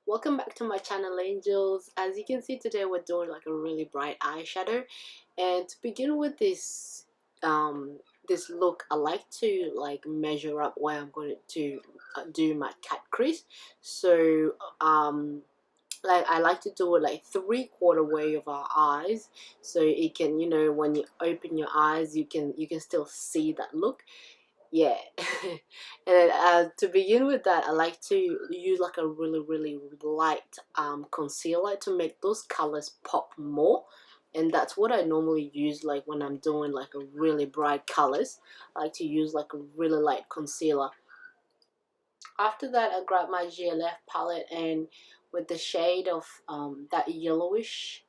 Welcome back to my channel, Angels. As you can see, today we're doing like a really bright eyeshadow, and to begin with this look, I like to like measure up where I'm going to do my cat crease. So like I like to do it like 3/4 way of our eyes, so it can, when you open your eyes, you can still see that look. Yeah. And then, to begin with that, I like to use like a really light concealer to make those colors pop more. And that's what I normally use like when I'm doing like a really bright colors. I like to use like a really light concealer. After that, I grab my GLF palette, and with the shade of that yellowish,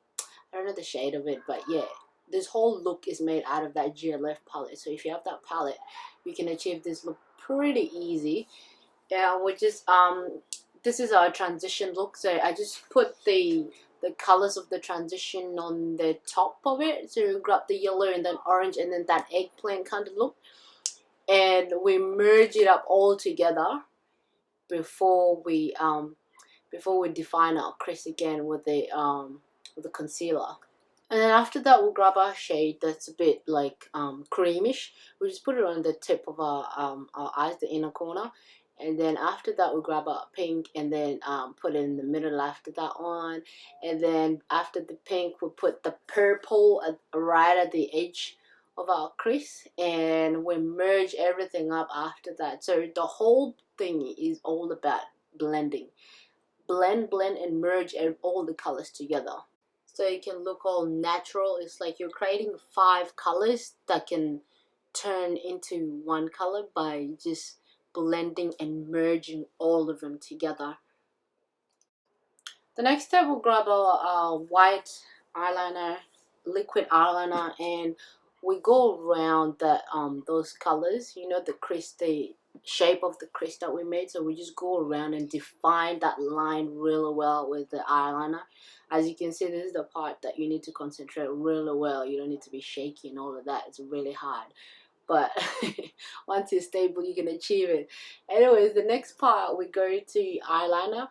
I don't know the shade of it, but yeah, this whole look is made out of that GLF palette. So if you have that palette, you can achieve this look pretty easy. Yeah, which is this is our transition look. So I just put the colors of the transition on the top of it. So grab the yellow and then orange and then that eggplant kind of look, and we merge it up all together before we define our crease again with the concealer. And then after that, we'll grab our shade that's a bit like creamish. We'll just put it on the tip of our eyes, the inner corner. And then after that, we'll grab our pink and then put it in the middle after that one. And then after the pink, we'll put the purple right at the edge of our crease. And we merge everything up after that. So the whole thing is all about blending. Blend, and merge all the colors together, so it can look all natural. It's like you're creating 5 colors that can turn into one color by just blending and merging all of them together. The next step, we'll grab our white eyeliner, liquid eyeliner, and we go around the those colors, the crease, the shape of the crease that we made. So we just go around and define that line really well with the eyeliner. As you can see, this is the part that you need to concentrate really well. You don't need to be shaky and all of that. It's really hard, but once you're stable, you can achieve it. Anyways, the next part, we go to eyeliner.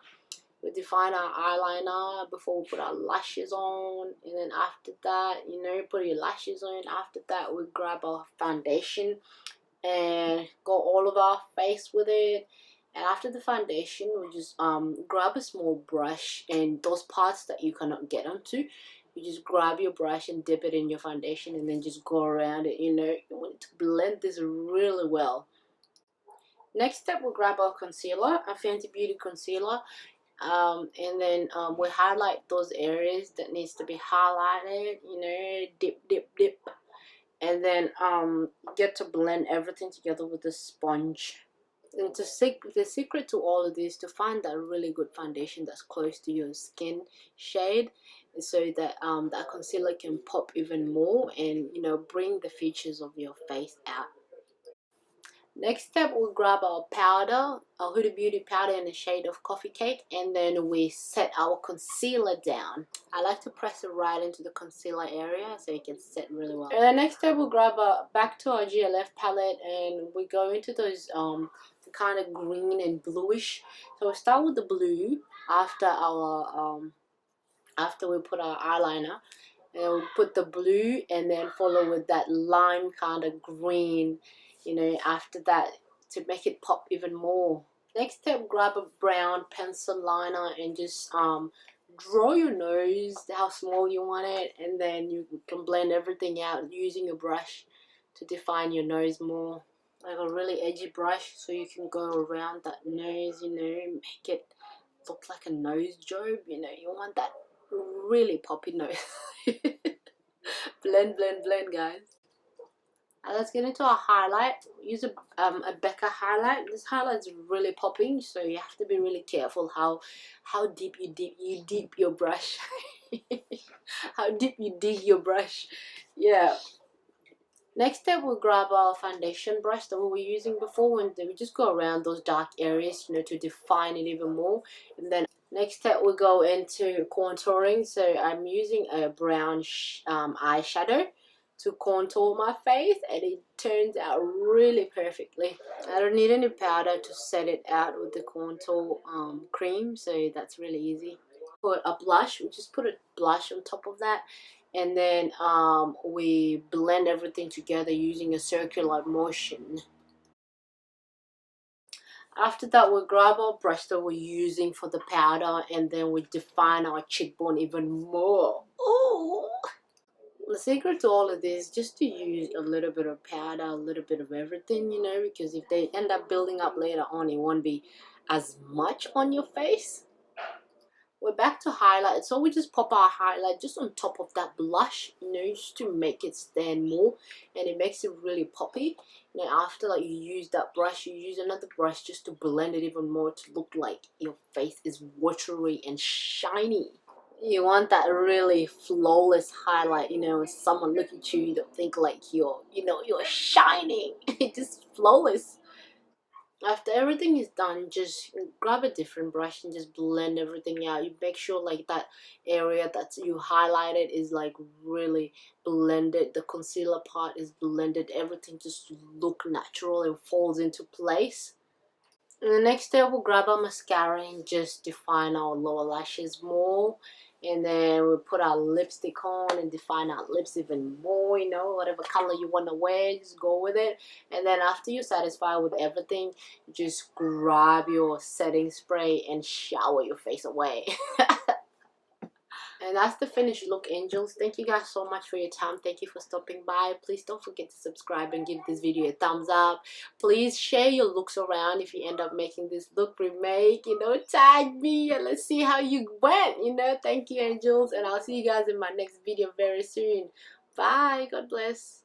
We define our eyeliner before we put our lashes on, and then after that, put your lashes on. After that, we grab our foundation and go all of our face with it. And after the foundation, we just grab a small brush, and those parts that you cannot get onto, you just grab your brush and dip it in your foundation, and then just go around it. You want to blend this really well. Next step, we'll grab our concealer, a Fenty Beauty concealer. And then we highlight those areas that needs to be highlighted, dip, and then get to blend everything together with a sponge. And the secret to all of this, to find that really good foundation that's close to your skin shade, so that that concealer can pop even more and bring the features of your face out. Next step, we'll grab our powder, our Huda Beauty powder in the shade of Coffee Cake, and then we set our concealer down. I like to press it right into the concealer area so it can set really well. And then next step, we'll grab back to our GLF palette, and we go into those the kind of green and bluish. So we'll start with the blue after our after we put our eyeliner, and we'll put the blue and then follow with that lime kind of green, after that, to make it pop even more. Next step, grab a brown pencil liner and just draw your nose how small you want it, and then you can blend everything out using a brush to define your nose more. Like a really edgy brush, so you can go around that nose, make it look like a nose job. You want that really poppy nose. Blend, guys. Let's get into our highlight. Use a Becca highlight. This highlight is really popping, so you have to be really careful how deep you dip your brush. How deep you dig your brush. Yeah. Next step, we'll grab our foundation brush that we were using before, and then we just go around those dark areas, to define it even more. And then next step, we'll go into contouring. So I'm using a brown eyeshadow. to contour my face, and it turns out really perfectly. I don't need any powder to set it out with the contour cream, so that's really easy. Put a blush, we just put a blush on top of that, and then we blend everything together using a circular motion. After that, we'll grab our brush that we're using for the powder, and then we define our cheekbone even more. Ooh! The secret to all of this is just to use a little bit of powder, a little bit of everything, you know, because if they end up building up later on, it won't be as much on your face. We're back to highlight, so we just pop our highlight just on top of that blush, you know, just to make it stand more, and it makes it really poppy. And then after like you use that brush, you use another brush just to blend it even more to look like your face is watery and shiny. You want that really flawless highlight, you know, when someone look at you, you don't think like you're, you know, you're shining. It's just flawless. After everything is done, just grab a different brush and just blend everything out. You make sure like that area that you highlighted is like really blended. The concealer part is blended. Everything just look natural and falls into place. And the next step, we'll grab our mascara and just define our lower lashes more. And then we'll put our lipstick on and define our lips even more, you know, whatever color you want to wear, just go with it. And then after you're satisfied with everything, just grab your setting spray and shower your face away. And that's the finished look, angels. Thank you guys so much for your time. Thank you for stopping by. Please don't forget to subscribe and give this video a thumbs up. Please share your looks around. If you end up making this look remake, you know, tag me and let's see how you went, you know. Thank you, angels, and I'll see you guys in my next video very soon. Bye. God bless.